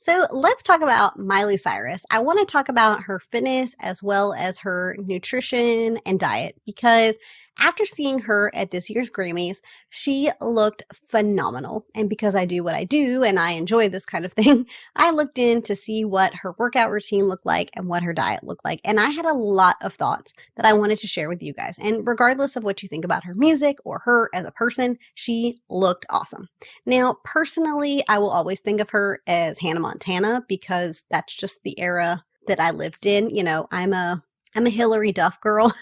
So let's talk about Miley Cyrus. I want to talk about her fitness as well as her nutrition and diet because after seeing her at this year's Grammys, she looked phenomenal. And because I do what I do and I enjoy this kind of thing, I looked in to see what her workout routine looked like and what her diet looked like. And I had a lot of thoughts that I wanted to share with you guys. And regardless of what you think about her music or her as a person, she looked awesome. Now, personally, I will always think of her as Hannah Montana because that's just the era that I lived in. I'm a Hillary Duff girl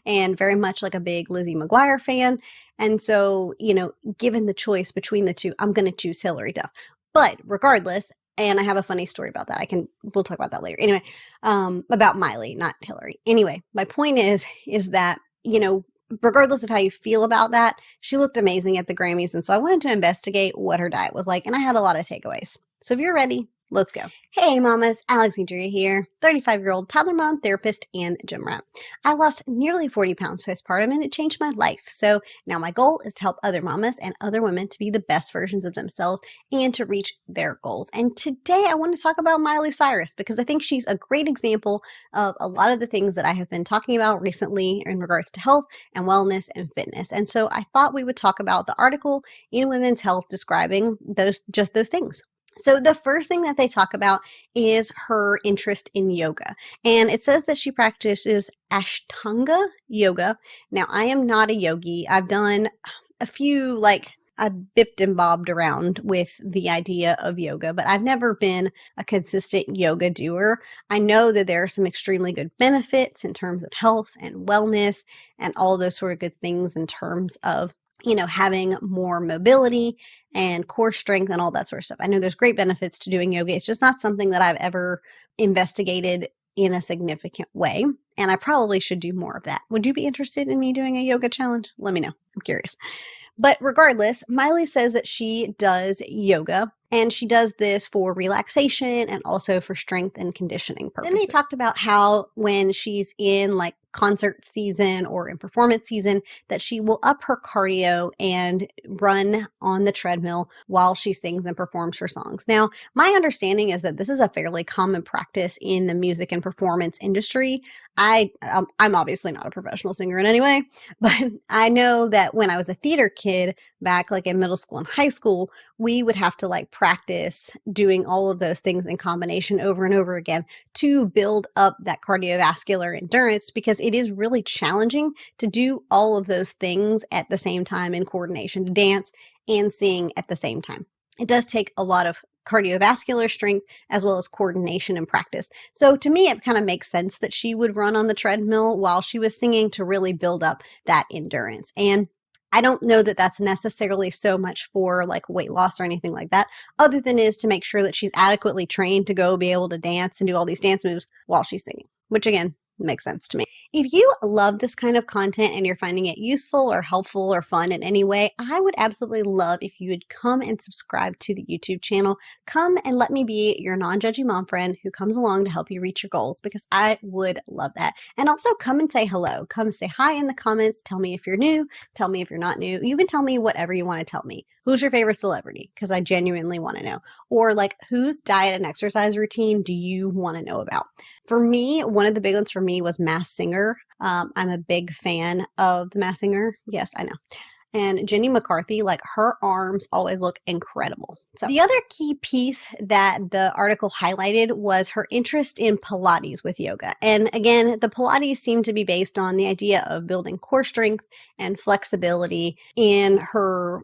and very much like a big Lizzie McGuire fan. And so, given the choice between the two, I'm going to choose Hillary Duff. But regardless, and I have a funny story about that. We'll talk about that later. Anyway, about Miley, not Hillary. Anyway, my point is that, regardless of how you feel about that, she looked amazing at the Grammys. And so I wanted to investigate what her diet was like. And I had a lot of takeaways. So if you're ready, let's go. Hey mamas, Alexandria here, 35-year-old toddler mom, therapist, and gym rat. I lost nearly 40 pounds postpartum and it changed my life. So now my goal is to help other mamas and other women to be the best versions of themselves and to reach their goals. And today I want to talk about Miley Cyrus because I think she's a great example of a lot of the things that I have been talking about recently in regards to health and wellness and fitness. And so I thought we would talk about the article in Women's Health describing those things. So the first thing that they talk about is her interest in yoga. And it says that she practices Ashtanga yoga. Now, I am not a yogi. I've done a few, I bipped and bobbed around with the idea of yoga, but I've never been a consistent yoga doer. I know that there are some extremely good benefits in terms of health and wellness and all those sort of good things in terms of having more mobility and core strength and all that sort of stuff. I know there's great benefits to doing yoga. It's just not something that I've ever investigated in a significant way. And I probably should do more of that. Would you be interested in me doing a yoga challenge? Let me know. I'm curious. But regardless, Miley says that she does yoga and she does this for relaxation and also for strength and conditioning purposes. Then they talked about how when she's in concert season or in performance season that she will up her cardio and run on the treadmill while she sings and performs her songs. Now, my understanding is that this is a fairly common practice in the music and performance industry. I'm obviously not a professional singer in any way, but I know that when I was a theater kid back in middle school and high school, we would have to practice doing all of those things in combination over and over again to build up that cardiovascular endurance because it is really challenging to do all of those things at the same time in coordination, to dance and sing at the same time. It does take a lot of cardiovascular strength as well as coordination and practice. So to me, it kind of makes sense that she would run on the treadmill while she was singing to really build up that endurance. And I don't know that that's necessarily so much for weight loss or anything like that, other than is to make sure that she's adequately trained to go be able to dance and do all these dance moves while she's singing, which again, makes sense to me. If you love this kind of content and you're finding it useful or helpful or fun in any way, I would absolutely love if you would come and subscribe to the YouTube channel. Come and let me be your non-judgy mom friend who comes along to help you reach your goals because I would love that. And also come and say hello. Come say hi in the comments. Tell me if you're new. Tell me if you're not new. You can tell me whatever you want to tell me. Who's your favorite celebrity? Because I genuinely want to know. Or whose diet and exercise routine do you want to know about? For me, one of the big ones for me was Masked Singer. I'm a big fan of the Masked Singer. Yes, I know. And Jenny McCarthy, her arms always look incredible. So the other key piece that the article highlighted was her interest in Pilates with yoga. And again, the Pilates seemed to be based on the idea of building core strength and flexibility in her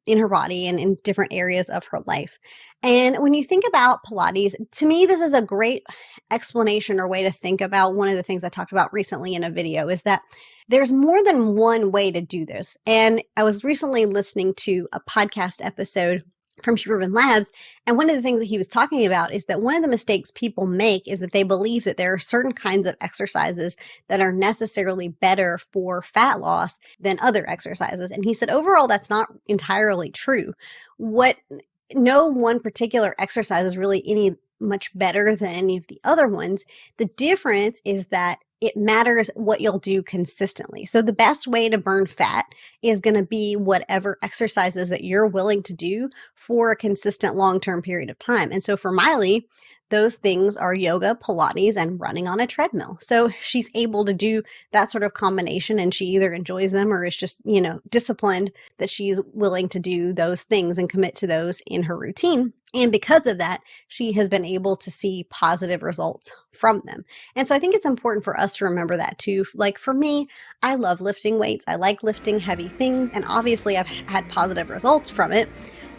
in her body and in different areas of her life. And when you think about Pilates, to me, this is a great explanation or way to think about one of the things I talked about recently in a video is that there's more than one way to do this. And I was recently listening to a podcast episode from Huberman Labs. And one of the things that he was talking about is that one of the mistakes people make is that they believe that there are certain kinds of exercises that are necessarily better for fat loss than other exercises. And he said, overall, that's not entirely true. No one particular exercise is really any much better than any of the other ones. The difference is that it matters what you'll do consistently. So the best way to burn fat is going to be whatever exercises that you're willing to do for a consistent long-term period of time. And so for Miley, those things are yoga, Pilates, and running on a treadmill. So she's able to do that sort of combination, and she either enjoys them or is just, disciplined that she's willing to do those things and commit to those in her routine. And because of that, she has been able to see positive results from them. And so I think it's important for us to remember that too. Like for me, I love lifting weights. I like lifting heavy things. And obviously I've had positive results from it.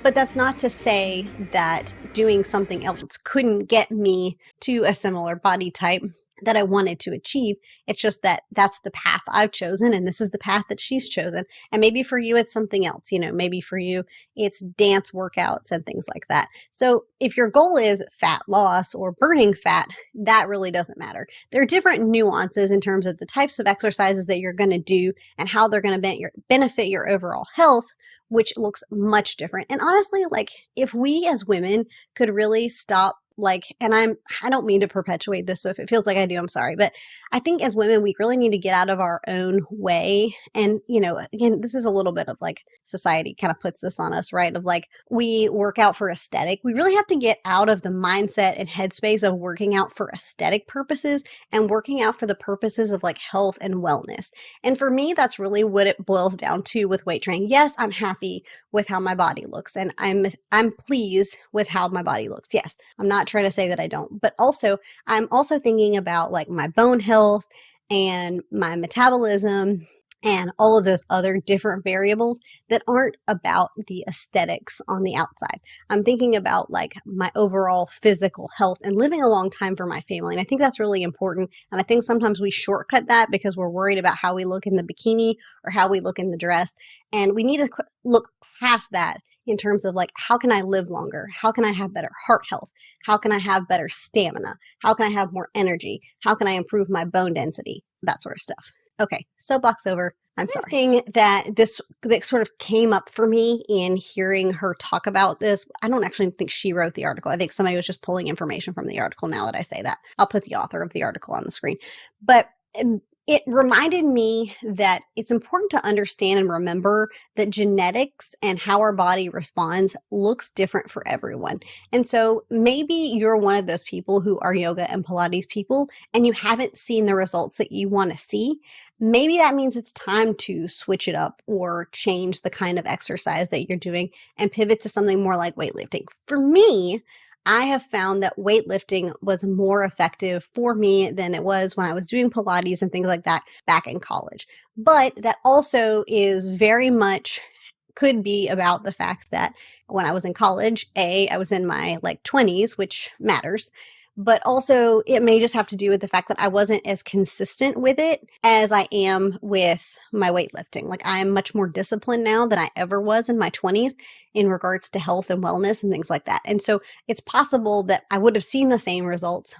But that's not to say that doing something else couldn't get me to a similar body type that I wanted to achieve. It's just that that's the path I've chosen, and this is the path that she's chosen. And maybe for you, it's something else. Maybe for you, it's dance workouts and things like that. So if your goal is fat loss or burning fat, that really doesn't matter. There are different nuances in terms of the types of exercises that you're going to do and how they're going to benefit your overall health, which looks much different. And honestly, like if we as women could really stop, and I don't mean to perpetuate this, so if it feels like I do, I'm sorry. But I think as women, we really need to get out of our own way. And, again, this is a little bit of like society kind of puts this on us, right? Of like, we work out for aesthetic. We really have to get out of the mindset and headspace of working out for aesthetic purposes and working out for the purposes of like health and wellness. And for me, that's really what it boils down to with weight training. Yes, I'm happy with how my body looks, and I'm pleased with how my body looks. Yes, I'm not trying to say that I don't, but also I'm also thinking about like my bone health and my metabolism and all of those other different variables that aren't about the aesthetics on the outside. I'm thinking about like my overall physical health and living a long time for my family. And I think that's really important. And I think sometimes we shortcut that because we're worried about how we look in the bikini or how we look in the dress. And we need to look past that in terms of like, how can I live longer? How can I have better heart health? How can I have better stamina? How can I have more energy? How can I improve my bone density? That sort of stuff. Okay, soapbox over. I'm sorry. Thing that sort of came up for me in hearing her talk about this, I don't actually think she wrote the article. I think somebody was just pulling information from the article now that I say that. I'll put the author of the article on the screen. But it reminded me that it's important to understand and remember that genetics and how our body responds looks different for everyone. And so maybe you're one of those people who are yoga and Pilates people and you haven't seen the results that you want to see. Maybe that means it's time to switch it up or change the kind of exercise that you're doing and pivot to something more like weightlifting. For me, I have found that weightlifting was more effective for me than it was when I was doing Pilates and things like that back in college. But that also is very much could be about the fact that when I was in college, I was in my 20s, which matters. But also it may just have to do with the fact that I wasn't as consistent with it as I am with my weightlifting. Like I am much more disciplined now than I ever was in my 20s in regards to health and wellness and things like that. And so it's possible that I would have seen the same results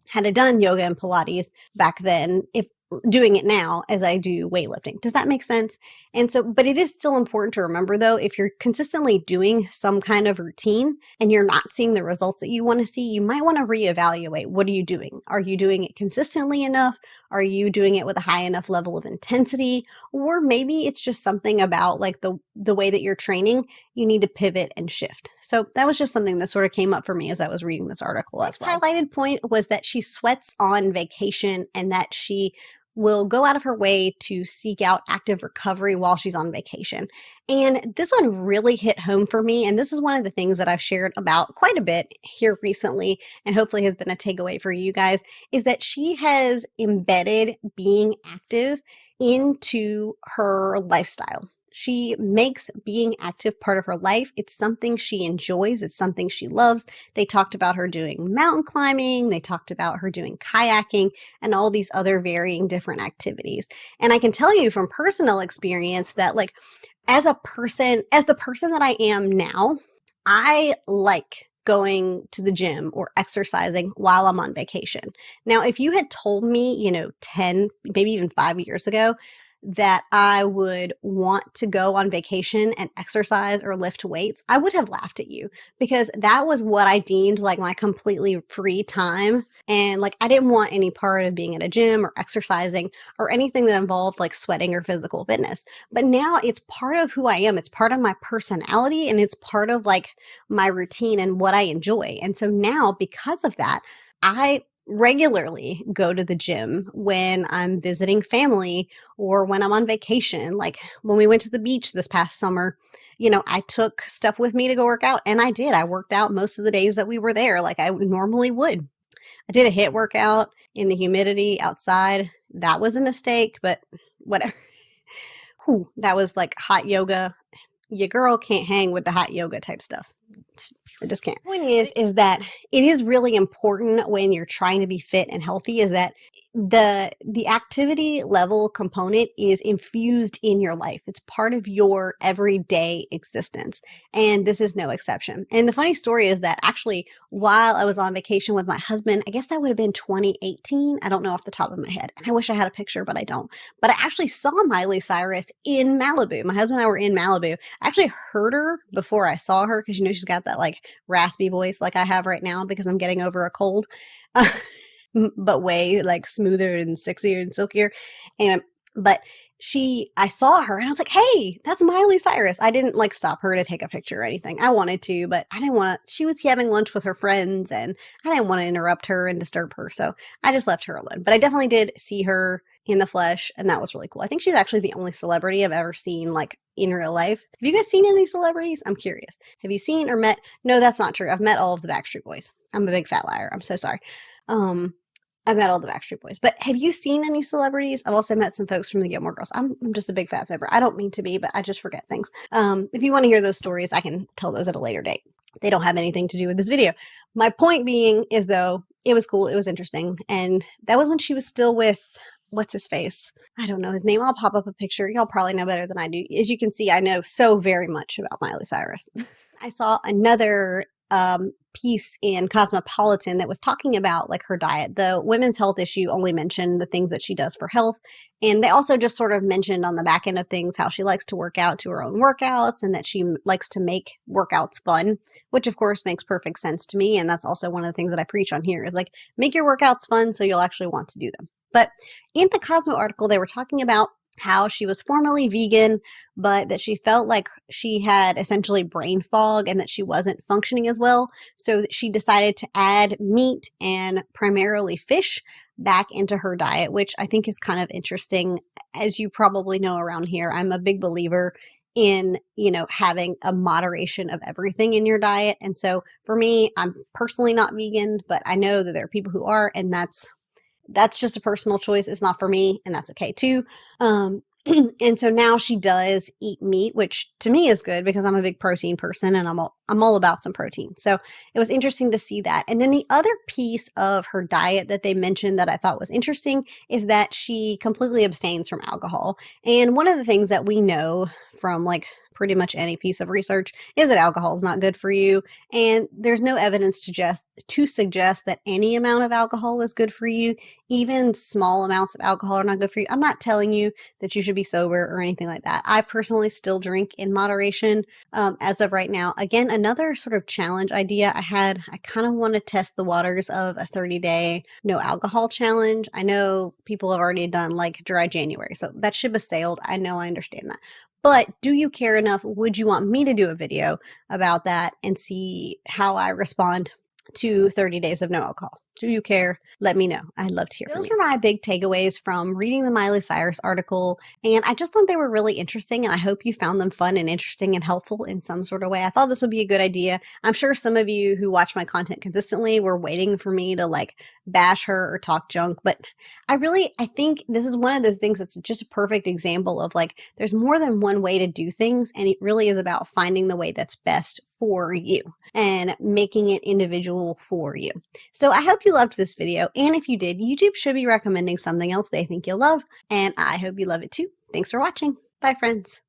had I done yoga and Pilates back then if doing it now as I do weightlifting. Does that make sense? And so, but it is still important to remember though, if you're consistently doing some kind of routine and you're not seeing the results that you want to see, you might want to reevaluate. What are you doing? Are you doing it consistently enough? Are you doing it with a high enough level of intensity? Or maybe it's just something about like the way that you're training, you need to pivot and shift. So that was just something that sort of came up for me as I was reading this article as well. Highlighted point was that she sweats on vacation and that she will go out of her way to seek out active recovery while she's on vacation. And this one really hit home for me. And this is one of the things that I've shared about quite a bit here recently, and hopefully has been a takeaway for you guys, is that she has embedded being active into her lifestyle. She makes being active part of her life. It's something she enjoys. It's something she loves. They talked about her doing mountain climbing. They talked about her doing kayaking and all these other varying different activities. And I can tell you from personal experience that as the person that I am now, I like going to the gym or exercising while I'm on vacation. Now, if you had told me, 10, maybe even 5 years ago, that I would want to go on vacation and exercise or lift weights, I would have laughed at you because that was what I deemed like my completely free time. And like, I didn't want any part of being at a gym or exercising or anything that involved like sweating or physical fitness. But now it's part of who I am. It's part of my personality and it's part of like my routine and what I enjoy. And so now, because of that, I regularly go to the gym when I'm visiting family or when I'm on vacation. Like when we went to the beach this past summer, I took stuff with me to go work out and I did. I worked out most of the days that we were there like I normally would. I did a HIIT workout in the humidity outside. That was a mistake, but whatever. Whew, that was like hot yoga. Your girl can't hang with the hot yoga type stuff. I just can't. The point is that it is really important when you're trying to be fit and healthy is that the activity level component is infused in your life. It's part of your everyday existence. And this is no exception. And the funny story is that actually while I was on vacation with my husband, I guess that would have been 2018. I don't know off the top of my head. And I wish I had a picture, but I don't. But I actually saw Miley Cyrus in Malibu. My husband and I were in Malibu. I actually heard her before I saw her because she's got that like raspy voice like I have right now because I'm getting over a cold. But way like smoother and sexier and silkier. Anyway, but I saw her and I was like, hey, that's Miley Cyrus. I didn't like stop her to take a picture or anything. I wanted to, but I didn't want to. She was having lunch with her friends and I didn't want to interrupt her and disturb her. So I just left her alone. But I definitely did see her in the flesh and that was really cool. I think she's actually the only celebrity I've ever seen like in real life. Have you guys seen any celebrities? I'm curious. Have you seen or met? No, that's not true. I've met all of the Backstreet Boys. I'm a big fat liar. I'm so sorry. I've met all the Backstreet Boys, but have you seen any celebrities? I've also met some folks from the Gilmore Girls. I'm just a big fat fibber. I don't mean to be, but I just forget things. If you want to hear those stories, I can tell those at a later date. They don't have anything to do with this video. My point being is though, it was cool. It was interesting. And that was when she was still with, what's his face? I don't know his name. I'll pop up a picture. Y'all probably know better than I do. As you can see, I know so very much about Miley Cyrus. I saw another piece in Cosmopolitan that was talking about like her diet. The women's health issue only mentioned the things that she does for health. And they also just sort of mentioned on the back end of things how she likes to work out to her own workouts and that she likes to make workouts fun, which of course makes perfect sense to me. And that's also one of the things that I preach on here is like make your workouts fun so you'll actually want to do them. But in the Cosmo article, they were talking about how she was formerly vegan, but that she felt like she had essentially brain fog and that she wasn't functioning as well. So she decided to add meat and primarily fish back into her diet, which I think is kind of interesting. As you probably know around here, I'm a big believer in, having a moderation of everything in your diet. And so for me, I'm personally not vegan, but I know that there are people who are, and that's just a personal choice. It's not for me, and that's okay too. And so now she does eat meat, which to me is good because I'm a big protein person and I'm all about some protein. So it was interesting to see that. And then the other piece of her diet that they mentioned that I thought was interesting is that she completely abstains from alcohol. And one of the things that we know from like pretty much any piece of research is that alcohol is not good for you. And there's no evidence to suggest that any amount of alcohol is good for you. Even small amounts of alcohol are not good for you. I'm not telling you that you should be sober or anything like that. I personally still drink in moderation as of right now. Again, another sort of challenge idea I kind of want to test the waters of a 30-day no alcohol challenge. I know people have already done like dry January, so that ship has sailed. I know, I understand that. But do you care enough? Would you want me to do a video about that and see how I respond to 30 days of no alcohol? Do you care? Let me know. I'd love to hear from you. Those were my big takeaways from reading the Miley Cyrus article. And I just thought they were really interesting. And I hope you found them fun and interesting and helpful in some sort of way. I thought this would be a good idea. I'm sure some of you who watch my content consistently were waiting for me to like bash her or talk junk. But I think this is one of those things that's just a perfect example of like, there's more than one way to do things. And it really is about finding the way that's best for you and making it individual for you. So I hope you loved this video. And if you did, YouTube should be recommending something else they think you'll love. And I hope you love it too. Thanks for watching. Bye, friends.